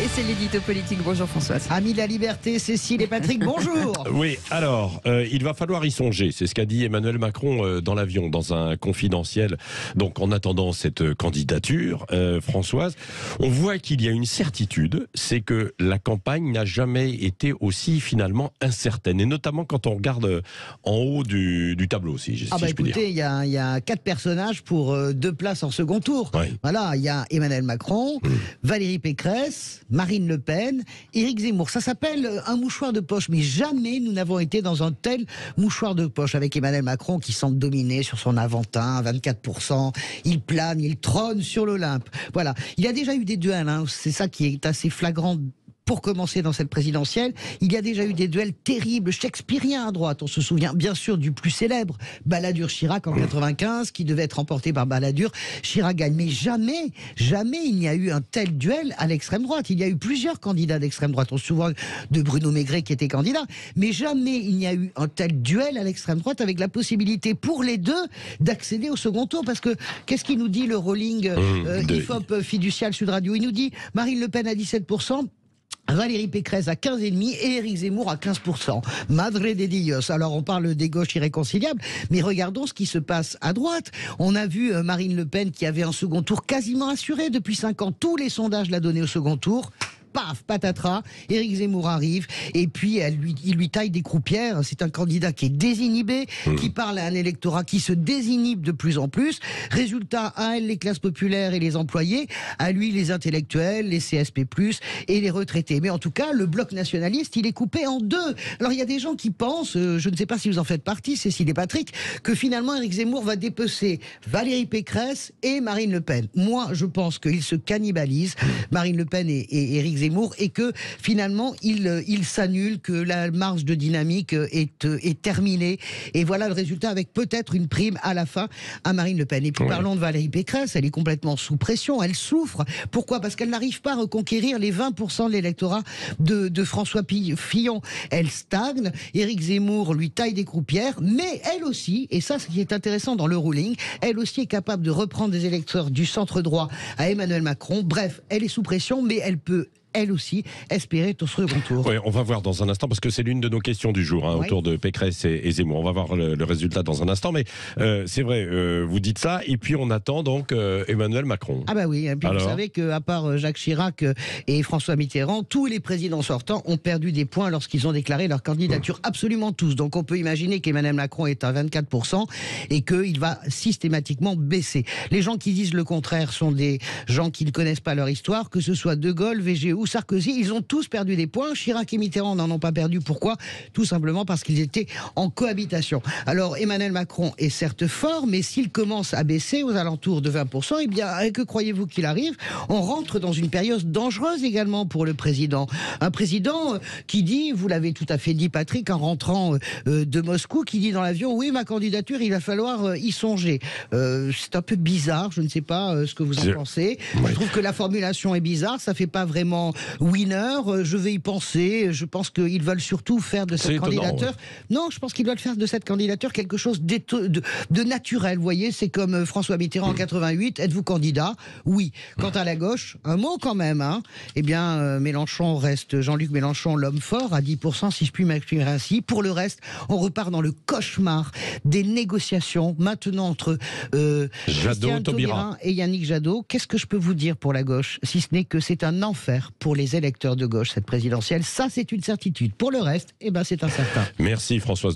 Et c'est l'édito politique. Bonjour Françoise. Amis de la liberté, Cécile et Patrick, bonjour. Oui, alors, il va falloir y songer. C'est ce qu'a dit Emmanuel Macron dans l'avion, dans un confidentiel. Donc, en attendant cette candidature, Françoise, on voit qu'il y a une certitude, c'est que la campagne n'a jamais été aussi finalement incertaine. Et notamment quand on regarde en haut du tableau, si je puis dire. Écoutez, il y a 4 personnages pour 2 places en second tour. Ouais. Voilà, il y a Emmanuel Macron, Valérie Pécresse, Marine Le Pen, Éric Zemmour. Ça s'appelle un mouchoir de poche, mais jamais nous n'avons été dans un tel mouchoir de poche avec Emmanuel Macron qui semble dominer sur son Aventin, 24%. Il plane, il trône sur l'Olympe. Voilà. Il y a déjà eu des duels, hein. C'est ça qui est assez flagrant. Pour commencer dans cette présidentielle, il y a déjà eu des duels terribles, shakespeariens à droite. On se souvient bien sûr du plus célèbre, Balladur-Chirac en 95, qui devait être remporté par Balladur. Chirac gagne. Mais jamais il n'y a eu un tel duel à l'extrême droite. Il y a eu plusieurs candidats d'extrême droite. On se souvient de Bruno Maigret qui était candidat. Mais jamais il n'y a eu un tel duel à l'extrême droite avec la possibilité pour les deux d'accéder au second tour. Parce que qu'est-ce qu'il nous dit le rolling IFOP fiducial Sud Radio? Il nous dit Marine Le Pen à 17%. Valérie Pécresse à 15,5% et Éric Zemmour à 15%. Madre de Dios. Alors on parle des gauches irréconciliables, mais regardons ce qui se passe à droite. On a vu Marine Le Pen qui avait un second tour quasiment assuré depuis 5 ans. Tous les sondages l'a donné au second tour. Paf, patatras, Éric Zemmour arrive et puis il lui taille des croupières. C'est un candidat qui est désinhibé, qui parle à un électorat qui se désinhibe de plus en plus. Résultat, à elle les classes populaires et les employés, à lui les intellectuels, les CSP+, et les retraités. Mais en tout cas, le bloc nationaliste, il est coupé en deux. Alors il y a des gens qui pensent, je ne sais pas si vous en faites partie, Cécile et Patrick, que finalement Éric Zemmour va dépecer Valérie Pécresse et Marine Le Pen. Moi, je pense qu'ils se cannibalisent, Marine Le Pen et Éric Zemmour, et que finalement il s'annule, que la marge de dynamique est terminée, et voilà le résultat avec peut-être une prime à la fin à Marine Le Pen. Et puis parlons de Valérie Pécresse, elle est complètement sous pression, elle souffre. Pourquoi? Parce qu'elle n'arrive pas à reconquérir les 20% de l'électorat de François Fillon. Elle stagne, Éric Zemmour lui taille des croupières, mais elle aussi, et ça ce qui est intéressant dans le ruling, elle aussi est capable de reprendre des électeurs du centre droit à Emmanuel Macron. Bref, elle est sous pression, mais elle peut elle aussi espérer au second tour. Oui, on va voir dans un instant, parce que c'est l'une de nos questions du jour, autour de Pécresse et Zemmour. On va voir le résultat dans un instant, mais c'est vrai, vous dites ça, et puis on attend donc Emmanuel Macron. Ah bah oui, et puis vous savez qu'à part Jacques Chirac et François Mitterrand, tous les présidents sortants ont perdu des points lorsqu'ils ont déclaré leur candidature, absolument tous. Donc on peut imaginer qu'Emmanuel Macron est à 24% et qu'il va systématiquement baisser. Les gens qui disent le contraire sont des gens qui ne connaissent pas leur histoire, que ce soit De Gaulle, VG ou Sarkozy, ils ont tous perdu des points. Chirac et Mitterrand n'en ont pas perdu. Pourquoi? Tout simplement parce qu'ils étaient en cohabitation. Alors Emmanuel Macron est certes fort, mais s'il commence à baisser aux alentours de 20%, eh bien, que croyez-vous qu'il arrive? On rentre dans une période dangereuse également pour le président. Un président qui dit, vous l'avez tout à fait dit Patrick, en rentrant de Moscou, qui dit dans l'avion, oui, ma candidature, il va falloir y songer. C'est un peu bizarre, je ne sais pas ce que vous en pensez. Je trouve que la formulation est bizarre, ça fait pas vraiment winner, je vais y penser. Je pense qu'ils veulent surtout faire de cette candidature. Non, je pense qu'ils veulent faire de cette candidature quelque chose de naturel. Vous voyez, c'est comme François Mitterrand en 88. Êtes-vous candidat? Oui. Quant à la gauche, un mot quand même. Hein. Eh bien, Mélenchon reste, Jean-Luc Mélenchon, l'homme fort, à 10%, si je puis m'exprimer ainsi. Pour le reste, on repart dans le cauchemar des négociations maintenant entre Christian Taubira et Yannick Jadot. Qu'est-ce que je peux vous dire pour la gauche, si ce n'est que c'est un enfer pour les électeurs de gauche, cette présidentielle. Ça, c'est une certitude. Pour le reste, eh ben, c'est incertain. Merci Françoise.